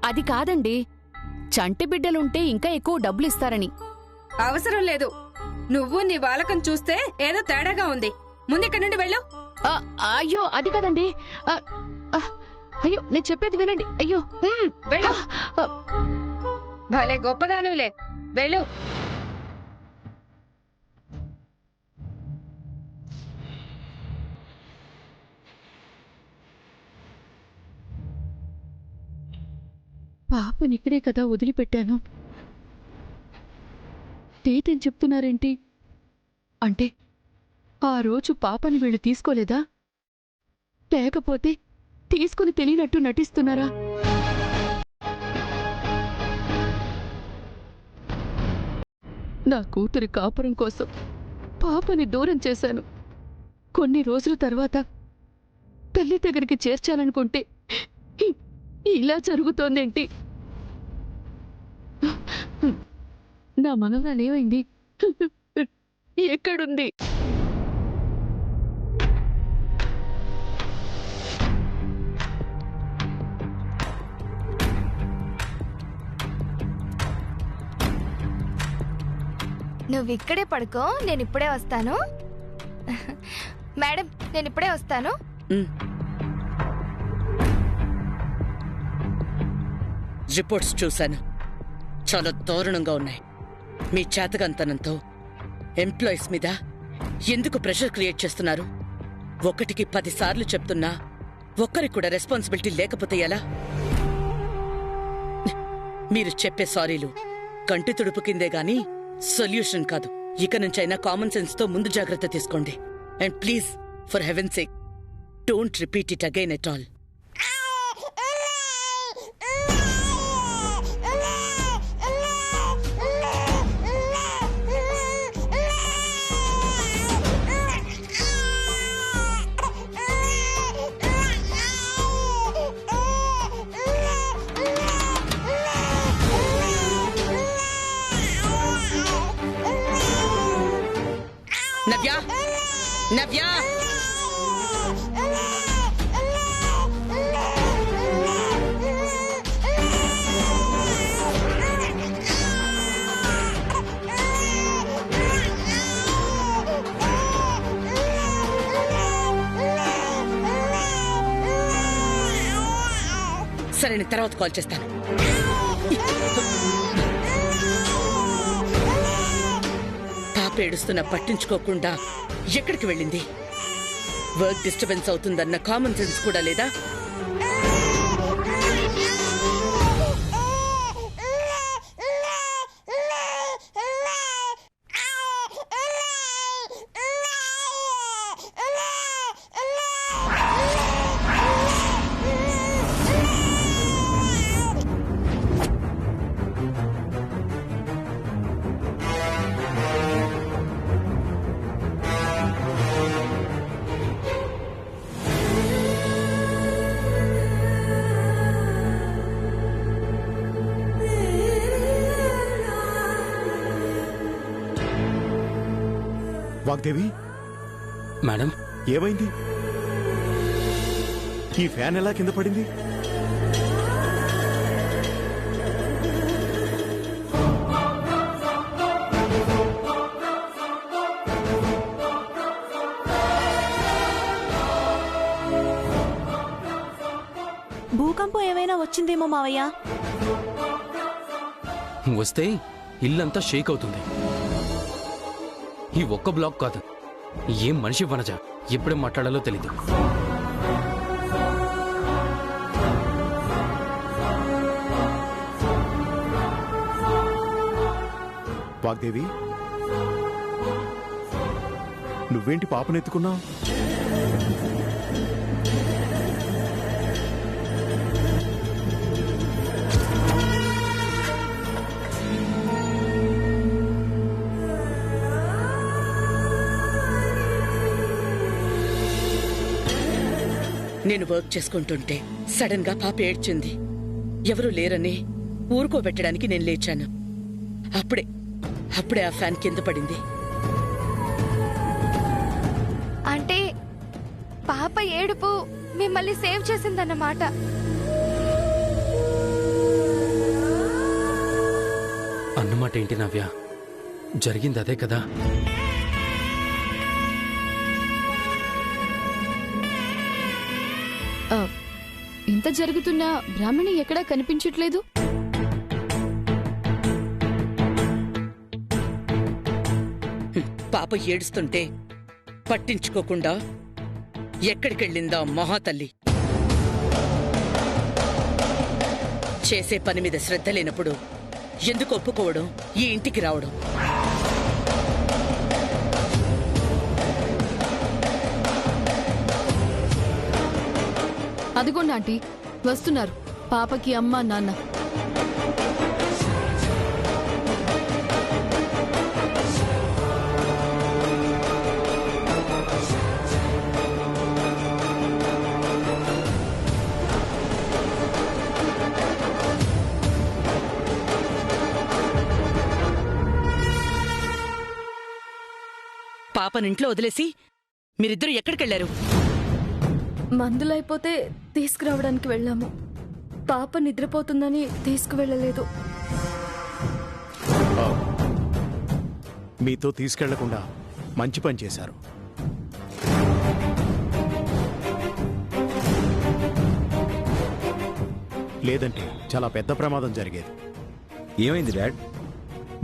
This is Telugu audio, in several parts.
అది కాదండి, చంటి బిడ్డలుంటే ఇంకా ఎక్కువ డబ్బులిస్తారని. అవసరం లేదు. నువ్వు నీ వాలకం చూస్తే ఏదో తేడాగా ఉంది. ముందిక్కడి నుండి వెళ్ళు. అయ్యో అది కాదండి. అయ్యో నేను చెప్పేది వినండి. అయ్యో వెళ్ళు. భలే గొప్పదానులే, వెళ్ళు. పాపనిక్కడే కదా వదిలిపెట్టాను. లేదని చెప్తున్నారేంటి? అంటే ఆ రోజు పాపని వీళ్ళు తీసుకోలేదా? లేకపోతే తీసుకుని తెలియనట్టు నటిస్తున్నారా? నా కూతురి కాపురం కోసం పాపని దూరం చేశాను. కొన్ని రోజుల తర్వాత తల్లి దగ్గరికి చేర్చాలనుకుంటే ఇలా జరుగుతోందేంటి? నా మనవరాలేమైంది? ఎక్కడుంది? నువ్విక్కడే పడుకో, నేనిప్పుడే వస్తాను. మేడం, నేనిప్పుడే వస్తాను. రిపోర్ట్స్ చూశాను, చాలా దారుణంగా ఉన్నాయి. మీ చేతకంతనంతో ఎంప్లాయీస్ మీద ఎందుకు ప్రెషర్ క్రియేట్ చేస్తున్నారు? 1కి 10 సార్లు చెప్తున్నా ఒక్కరికి కూడా రెస్పాన్సిబిలిటీ లేకపోతే ఎలా? మీరు చెప్పే సారీలు కంటి తుడుపు కిందే గాని సొల్యూషన్ కాదు. ఇక నుంచైనా కామన్ సెన్స్ తో ముందు జాగ్రత్త తీసుకోండి. And please, for heaven sake, don't repeat it again at all. Navya, Navya, సరే నేను తర్వాత కాల్ చేస్తాను. పాప ఏడుస్తున్నా పట్టించుకోకుండా ఎక్కడికి వెళ్ళింది? వర్క్ డిస్టర్బెన్స్ అవుతుందన్న కామన్ సెన్స్ కూడా లేదా? వాగ్దేవి, మేడం ఏమైంది? ఈ ఫ్యాన్ ఎలా కింద పడింది? భూకంపం ఏమైనా వచ్చిందేమో మావయ్య. వస్తే ఇల్లంతా షేక్ అవుతుంది. ఈ ఒక్క బ్లాక్ కాదు, ఏం మనిషి వనజ ఎప్పుడేం మాట్లాడాలో తెలీదు. వాగ్దేవి, నువ్వేంటి పాపనెత్తుకున్నావు? నేను వర్క్ చేసుకుంటుంటే సడన్ గా పాప ఏడ్చింది. ఎవరూ లేరని ఊరుకోబెట్టడానికి నేను లేచాను. అప్పుడే ఆ ఫ్యాన్ కింద పడింది. అంటే పాప ఏడుపు మిమ్మల్ని సేవ్ చేసిందన్నమాట. అన్నమాట ఏంటి నవ్య? జరిగింది అదే కదా? ఇంత జరుగుతున్నా బ్రాహ్మణి ఎక్కడా కనిపించట్లేదు. పాప ఏడుస్తుంటే పట్టించుకోకుండా ఎక్కడికెళ్ళిందా మహాతల్లి? చేసే పని మీద శ్రద్ధ లేనప్పుడు ఎందుకు ఒప్పుకోవడం, ఈ ఇంటికి రావడం? అదిగోండి ఆంటీ, వస్తున్నారు పాపకి అమ్మ నాన్న. పాపనింట్లో వదిలేసి మీరిద్దరూ ఎక్కడికెళ్లారు? మందులైపోతే తీసుకురావడానికి వెళ్ళాము. పాప నిద్రపోతుందని తీసుకువెళ్ళలేదు. మీతో తీసుకెళ్లకుండా మంచి పని చేశారు. లేదంటే చాలా పెద్ద ప్రమాదం జరిగేది. ఏమైంది డాడ్?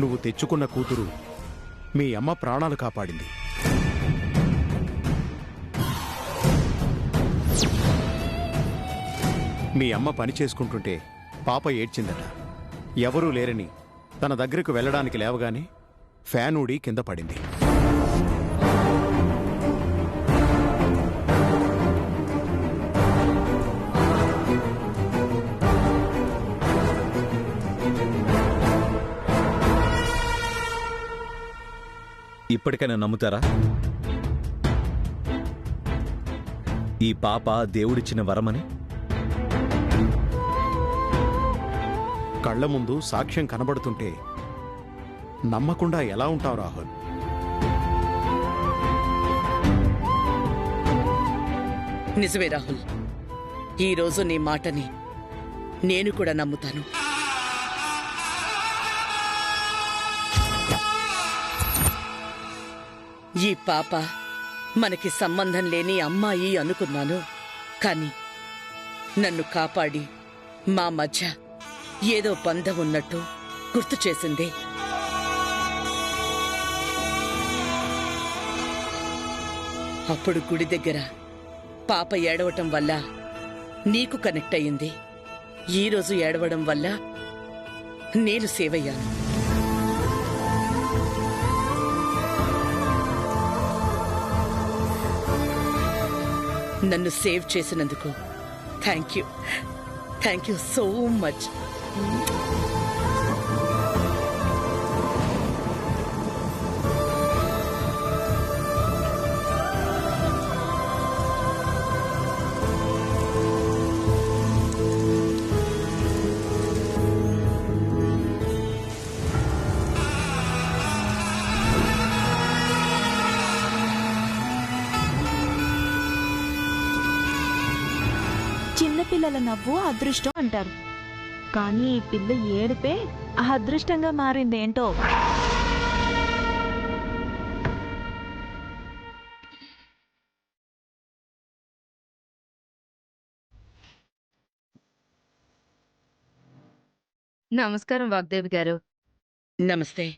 నువ్వు తెచ్చుకున్న కూతురు మీ అమ్మ ప్రాణాలు కాపాడింది. మీ అమ్మ పని చేసుకుంటుంటే పాప ఏడ్చిందట. ఎవరూ లేరని తన దగ్గరకు వెళ్ళడానికి లేవగానే ఫ్యాన్ ఊడి కింద పడింది. ఇప్పటికైనా నమ్ముతారా? ఈ పాప దేవుడిచ్చిన వరమని? కళ్ల ముందు సాక్ష్యం కనబడుతుంటే నమ్మకుండా ఎలా ఉంటావు రాహుల్? నిజమే రాహుల్, ఈరోజు నీ మాటని నేను కూడా నమ్ముతాను. ఈ పాప మనకి సంబంధం లేని అమ్మాయి అనుకున్నాను, కాని నన్ను కాపాడి మా మధ్య ఏదో బంధం ఉన్నట్టు గుర్తు చేసింది. అప్పుడు గుడి దగ్గర పాప ఏడవటం వల్ల నీకు కనెక్ట్ అయ్యింది. ఈరోజు ఏడవడం వల్ల నేను సేవ్ అయ్యాను. నన్ను సేవ్ చేసినందుకు థ్యాంక్ యూ సో మచ్. చిన్నపిల్లల నవ్వు అదృష్టం అంటారు, కానీ ఈ పిల్ల ఏడుపే ఆ అదృష్టంగా మారిందేంటో. నమస్కారం వాగ్దేవి గారు. నమస్తే.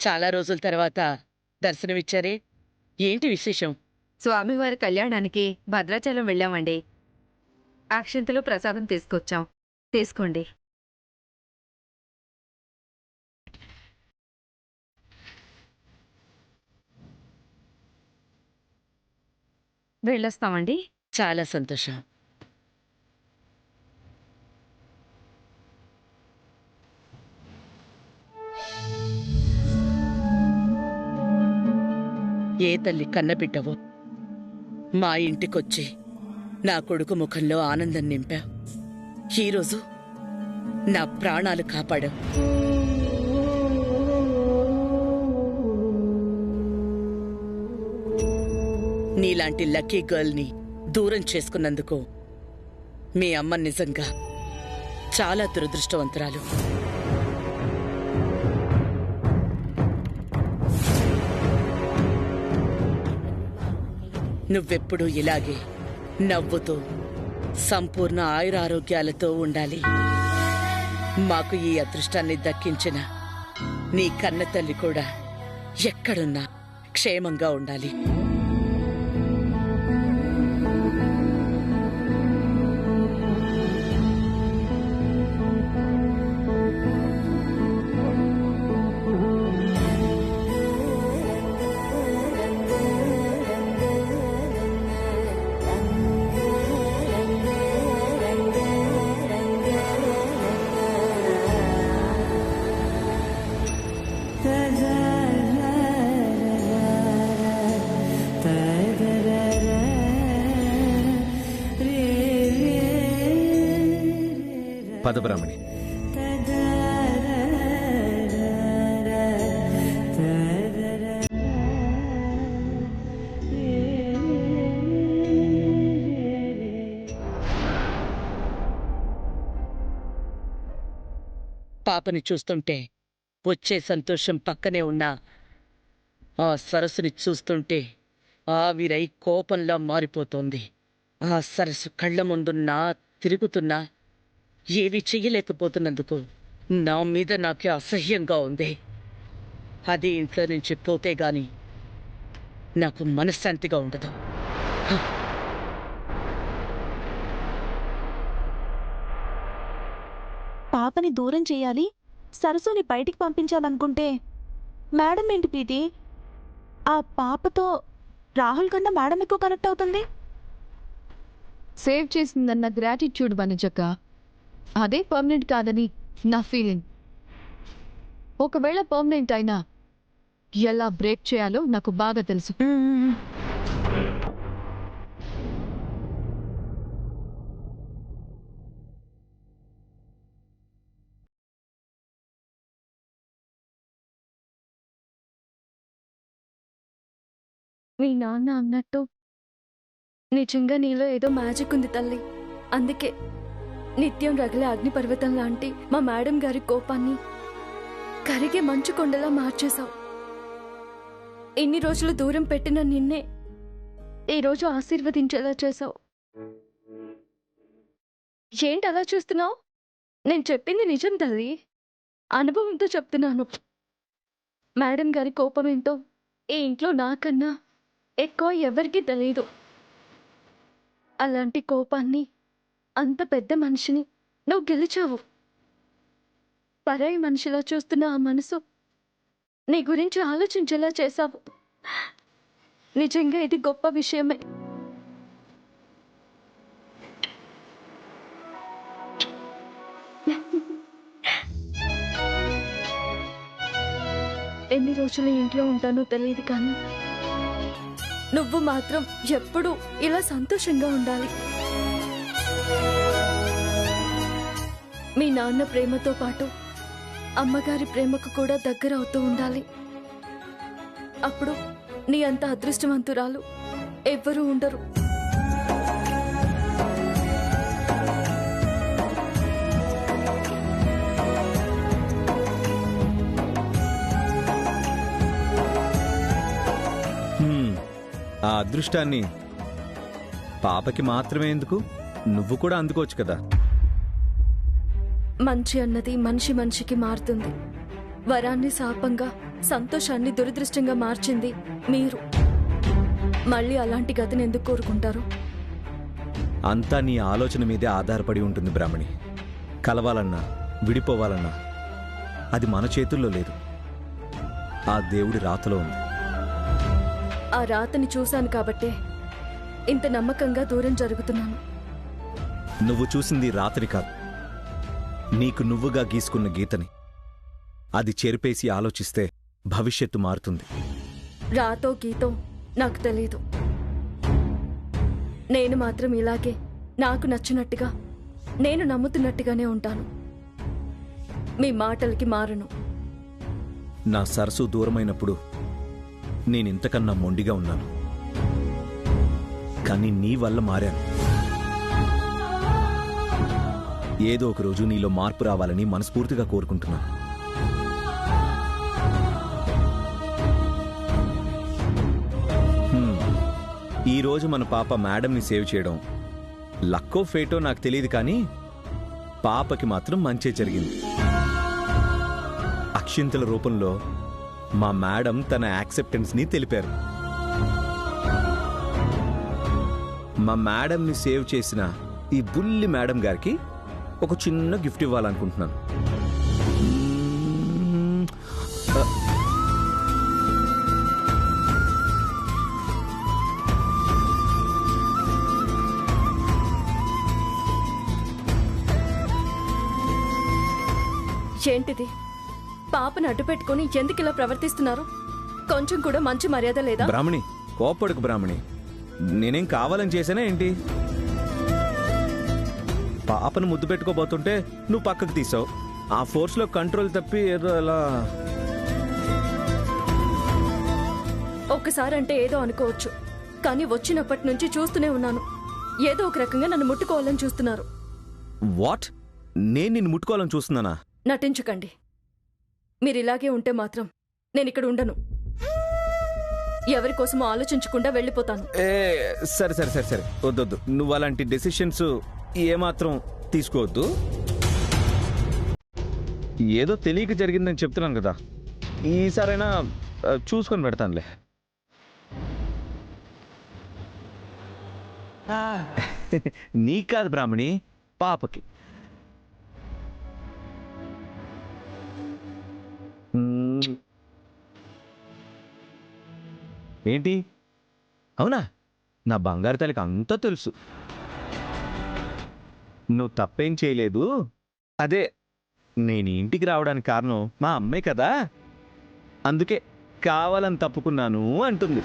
చాలా రోజుల తర్వాత దర్శనమిచ్చారే, ఏంటి విశేషం? స్వామివారి కళ్యాణానికి భద్రాచలం వెళ్ళామండి. అక్షంతలు ప్రసాదం తీసుకొచ్చాం, తీసుకోండి. వెళ్ళొస్తామండి. చాలా సంతోషం. ఏ తల్లి కన్నబిడ్డవో మా ఇంటికొచ్చి నా కొడుకు ముఖంలో ఆనందం నింపావు. ఈరోజు నా ప్రాణాలు కాపాడావు. నీలాంటి లక్కీ గర్ల్ని దూరం చేసుకున్నందుకు మీ అమ్మ నిజంగా చాలా దురదృష్టవంతురాలు. నువ్వెప్పుడూ ఇలాగే నవ్వుతూ సంపూర్ణ ఆయురారోగ్యాలతో ఉండాలి. మాకు ఈ అదృష్టాన్ని దక్కించిన నీ కన్న తల్లి కూడా ఎక్కడున్నా క్షేమంగా ఉండాలి. పద బ్రాహ్మణి. పాపని చూస్తుంటే వచ్చే సంతోషం పక్కనే ఉన్నా ఆ సరస్సుని చూస్తుంటే ఆవిరై కోపంలా మారిపోతోంది. ఆ సరస్సు కళ్ళ ముందున్నా తిరుగుతున్నా ఏవి చెయ్యలేకపోతున్నందుకు నా మీద నాకే అసహ్యంగా ఉంది. అది ఇంట్లో నుంచి పోతే గాని నాకు మనశ్శాంతిగా ఉండదు. పాపని దూరం చేయాలి, సరస్సుని బయటికి పంపించాలనుకుంటే మేడం ఏంటి ప్రీతి? ఆ పాపతో రాహుల్ కన్నా మేడం ఎక్కువ కనెక్ట్ అవుతుంది. సేవ్ చేసిందన్న గ్రాటిట్యూడ్ వనజక్క, అదే పర్మనెంట్ కాదని నా ఫీలింగ్. ఒకవేళ పర్మనెంట్ అయినా ఎలా బ్రేక్ చేయాలో నాకు బాగా తెలుసు. మీ నాన్న అన్నట్టు నిజంగా నీలో ఏదో మ్యాజిక్ ఉంది తల్లి. అందుకే నిత్యం రగిలే అగ్నిపర్వతం లాంటి మా మేడం గారి కోపాన్ని కరిగే మంచు కొండలా మార్చేశావు. ఇన్ని రోజులు దూరం పెట్టిన నిన్నే ఈరోజు ఆశీర్వదించేలా చేశావు. ఏంటి అలా చూస్తున్నావు? నేను చెప్పింది నిజం తల్లి, అనుభవంతో చెప్తున్నాను. మేడం గారి కోపం ఏంటో ఈ ఇంట్లో నాకన్నా ఎక్కువ ఎవరికీ తెలియదు. అలాంటి కోపాన్ని, అంత పెద్ద మనిషిని నువ్వు గెలిచావు. పరాయి మనిషిలా చూస్తున్న ఆ మనసు నీ గురించి ఆలోచించేలా చేశావు. నిజంగా ఇది గొప్ప విషయమే. ఎన్ని రోజులు ఇంట్లో ఉంటానో తెలియదు, కానీ నువ్వు మాత్రం ఎప్పుడూ ఇలా సంతోషంగా ఉండాలి. మీ నాన్న ప్రేమతో పాటు అమ్మగారి ప్రేమకు కూడా దగ్గర అవుతూ ఉండాలి. అప్పుడు నీ అంత అదృష్టవంతురాలు ఎవ్వరూ ఉండరు. ఆ అదృష్టాన్ని పాపకి మాత్రమే ఎందుకు, నువ్వు కూడా అందుకోవచ్చు కదా. మంచి అన్నది మనిషి మనిషికి మారుతుంది. వరాన్ని శాపంగా, సంతోషాన్ని దురదృష్టంగా మార్చింది మీరు. మళ్ళీ అలాంటి గతిని ఎందుకు కోరుకుంటారు? అంతా నీ ఆలోచన మీదే ఆధారపడి ఉంటుంది బ్రాహ్మణి. కలవాలన్నా విడిపోవాలన్నా అది మన చేతుల్లో లేదు, ఆ దేవుడి రాతలో ఉంది. ఆ రాతని చూశాను కాబట్టే ఇంత నమ్మకంగా దూరం జరుగుతున్నాను. నువ్వు చూసింది రాత్రి కాదు, నీకు నువ్వుగా గీసుకున్న గీతని. అది చెరిపేసి ఆలోచిస్తే భవిష్యత్తు మారుతుంది. రాతో గీతో నాకు తెలీదు. నేను మాత్రం ఇలాగే నాకు నచ్చినట్టుగా, నేను నమ్ముతున్నట్టుగానే ఉంటాను. మీ మాటలకి మారను. నా సరస్సు దూరమైనప్పుడు నేనింతకన్నా మొండిగా ఉన్నాను, కానీ నీ వల్ల మారాను. ఏదో ఒక రోజు నీలో మార్పు రావాలని మనస్ఫూర్తిగా కోరుకుంటున్నాను. ఈరోజు మన పాప మేడంని సేవ్ చేయడం లక్కో ఫేటో నాకు తెలియదు, కానీ పాపకి మాత్రం మంచి జరిగింది. అక్షింతల రూపంలో మా మేడం తన యాక్సెప్టెన్స్ని తెలిపారు. మా మేడంని సేవ్ చేసిన ఈ బుల్లి మేడం గారికి ఒక చిన్న గిఫ్ట్ ఇవ్వాలనుకుంటున్నాను. ఏంటిది? పాపను అడ్డు పెట్టుకుని ఎందుకు ఇలా ప్రవర్తిస్తున్నారు? కొంచెం కూడా మంచి మర్యాద లేదా? బ్రాహ్మణి, కోపడుకు బ్రాహ్మణి. నేనేం కావాలని చేశానా ఏంటి? పాపను ముద్దు పెట్టుకోబోతుంటే నువ్వు పక్కకు తీసావు. ఆ ఫోర్స్లో కంట్రోల్ తప్పి ఏదో అలా. ఒక్కసారి అంటే ఏదో అనుకోవచ్చు, కానీ వచ్చినప్పటి నుంచి చూస్తూనే ఉన్నాను. ఏదో ఒక రకంగా నన్ను ముట్టుకోవాలని చూస్తున్నారు. వాట్? నేను నిన్ను ముట్టుకోవాలని చూస్తున్నానా? నటించకండి. మీరు ఇలాగే ఉంటే మాత్రం నేను ఇక్కడ ఉండను. ఎవరి కోసమో ఆలోచించకుండా వెళ్ళిపోతాను. సరే సరే సరే సరే, వద్దొద్దు. నువ్వు అలాంటి డెసిషన్స్ ఏమాత్రం తీసుకోవద్దు. ఏదో తెలియక జరిగిందని చెప్తున్నాను కదా, ఈసారైనా చూసుకొని పెడతానులే. నీకు కాదు బ్రాహ్మణి, పాపకి. ఏంటి? అవునా? నా బంగారు తల్లికి అంతా తెలుసు. నువ్వు తప్పేం చేయలేదు. అదే నేను ఇంటికి రావడానికి కారణం మా అమ్మే కదా, అందుకే కావాలని తప్పుకున్నాను అంటుంది.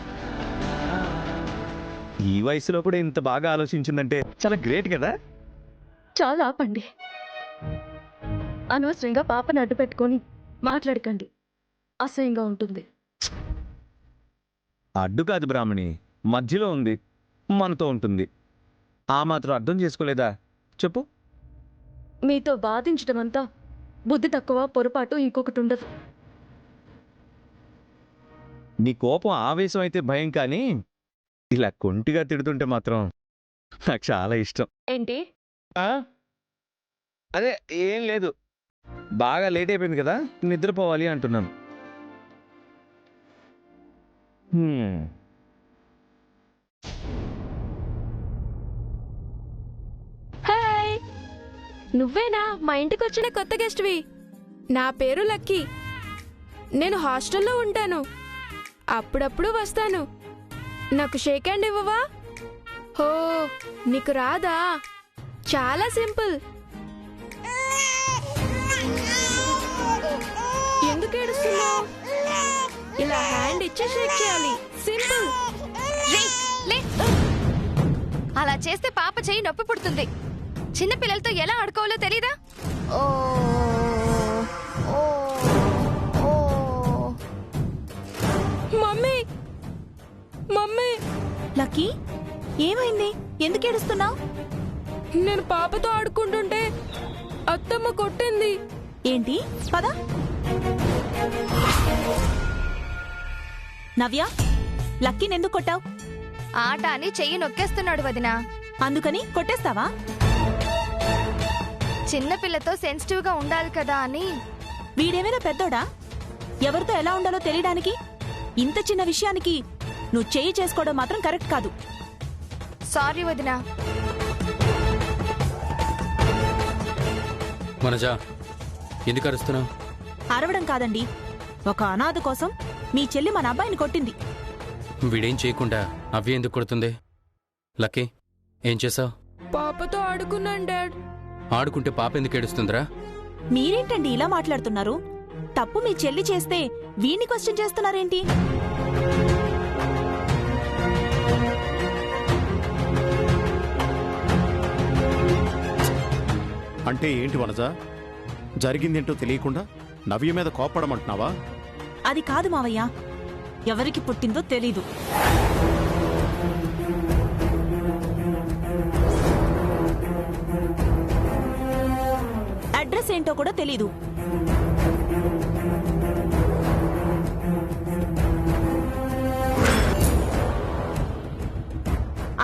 ఈ వయసులో కూడా ఇంత బాగా ఆలోచించిందంటే చాలా గ్రేట్ కదా. చాలా ఆపండి. అనవసరంగా పాపను అడ్డు పెట్టుకొని మాట్లాడకండి, అసహ్యంగా ఉంటుంది. అడ్డు కాదు బ్రాహ్మణి, మధ్యలో ఉంది, మనతో ఉంటుంది. ఆ మాత్రం అర్థం చేసుకోలేదా చెప్పు? మీతో బాధించడం అంతా బుద్ధి తక్కువ, పొరపాటు ఇంకొకటి ఉండదు. నీ కోపం ఆవేశం అయితే భయం, కానీ ఇలా కొంటిగా తిడుతుంటే మాత్రం నాకు చాలా ఇష్టం. ఏంటి? అదే ఏం లేదు, బాగా లేట్ అయిపోయింది కదా, నిద్రపోవాలి అంటున్నాను. హాయ్, నువ్వేనా మా ఇంటికి వచ్చిన కొత్త గెస్ట్వి? నా పేరు లక్కీ. నేను హాస్టల్లో ఉంటాను, అప్పుడప్పుడు వస్తాను. నాకు షేక్ హ్యాండ్ ఇవ్వవా? హో, నీకు రాదా? చాలా సింపుల్. ఎందుకు ఏడుస్తున్నావు? ఇలా హ్యాండ్ ఇచ్చి షేక్ చేయాలి, సింపుల్. అలా చేస్తే పాప చెయ్యి నొప్పి పుడుతుంది. చిన్న పిల్లలతో ఎలా ఆడుకోవాలో తెలీదా? ఓ ఓ ఓ. Mummy, mummy. లక్కీ, ఏమైంది? ఎందుకు ఏడుస్తున్నావు? నేను పాపతో ఆడుకుంటుంటే అత్తమ్మ కొట్టింది. ఏంటి? పద. నవ్య, లక్కీని ఎందుకు కొట్టావు? ఆట అని చెయ్యి నొక్కేస్తున్నాడు వదినా. అందుకని కొట్టేస్తావా? చిన్నపిల్లతో సెన్సిటివ్ గా ఉండాలి కదా అని. వీడేమైనా పెద్దోడా? ఎవరితో ఎలా ఉండాలో తెలియడానికి ఇంత చిన్న విషయానికి నువ్వు చెయ్యి చేసుకోవడం మాత్రం కరెక్ట్ కాదు. సారీ వదినా. మనజా, ఎందుకు అరుస్తున్నావు? అరవడం కాదండి, ఒక అనాథ కోసం మీ చెల్లి మన అబ్బాయిని కొట్టింది. వీడేం చేయకుండా అవి ఎందుకు కొడుతుంది? లక్కీ, ఏం చేసావు? పాపతో ఆడుకున్నాను డాడ్. ఆడుకుంటే పాప ఎందుకు ఏడుస్తుందిరా? మీరేంటండి ఇలా మాట్లాడుతున్నారు? తప్పు మీ చెల్లి చేస్తే వీణ్ణి క్వశ్చన్ చేస్తున్నారేంటి? అంటే ఏంటి వనజ? జరిగిందేంటో తెలియకుండా నవ్య మీద కోప్పడమంటున్నావా? అది కాదు మావయ్య, ఎవరికి పుట్టిందో తెలీదు. అడ్రస్ ఏంటో కూడా తెలీదు.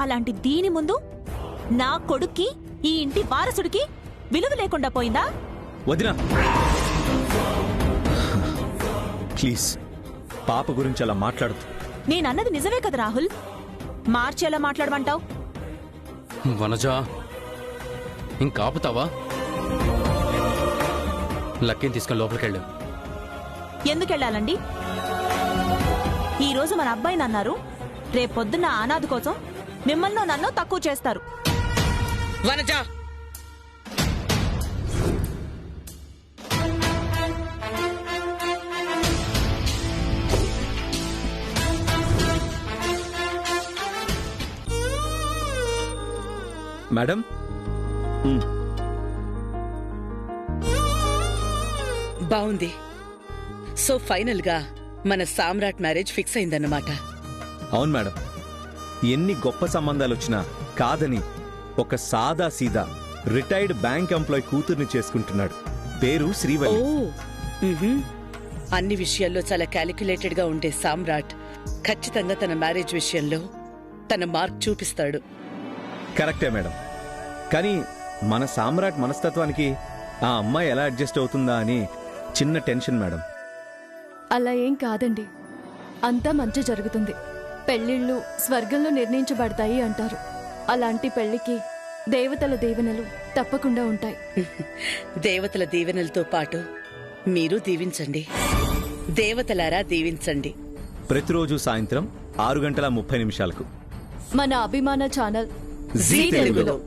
అలాంటి దీని ముందు నా కొడుక్కి ఈ ఇంటి వారసుడికి విలువ లేకుండా పోయిందా? వదినా ప్లీజ్ పాప గురించి అలా మాట్లాడుతూ. నేనన్నది నిజమే కదా రాహుల్, మార్చేలా మాట్లాడమంటావు? వనజ ఇంకా ఆపుతావా? లక్కీని తీసుకొని లోపలికెళ్ళు. ఎందుకెళ్ళాలండి? ఈరోజు మన అబ్బాయిని అన్నారు, రేపొద్దున్న అనాథ కోసం మిమ్మల్నో నన్ను తక్కువ చేస్తారు. వనజ మేడం బాగుంది. సో ఫైనల్ గా మన సామ్రాట్ మ్యారేజ్ ఫిక్స్ అయిందన్నమాట. అవును మేడం, ఎన్ని గొప్ప సంబంధాలు వచ్చినా కాదని ఒక సాదా సీదా రిటైర్డ్ బ్యాంక్ ఎంప్లాయ్ కూతుర్ని చేసుకుంటున్నాడు. పేరు ఓ శ్రీవల్లి. అన్ని విషయాల్లో చాలా క్యాలిక్యులేటెడ్ గా ఉండే సామ్రాట్ ఖచ్చితంగా తన మ్యారేజ్ విషయంలో తన మార్క్ చూపిస్తాడు. కరెక్టే మేడం, కానీ మన సామ్రాట్ మనస్తత్వానికి ఆ అమ్మాయి ఎలా అడ్జస్ట్ అవుతుందా అని చిన్న టెన్షన్ మేడం. అలా ఏం కాదండి, అంతా మంచి జరుగుతుంది. పెళ్ళిళ్ళు స్వర్గంలో నిర్ణయించబడతాయి అంటారు. అలాంటి పెళ్లికి దేవతల దీవెనలు తప్పకుండా ఉంటాయి. దేవతల దీవెనలతో పాటు మీరు దీవించండి. దేవతలారా దీవించండి. ప్రతిరోజు సాయంత్రం 6:30 మన అభిమాన ఛానల్ జీ తెలుగులో.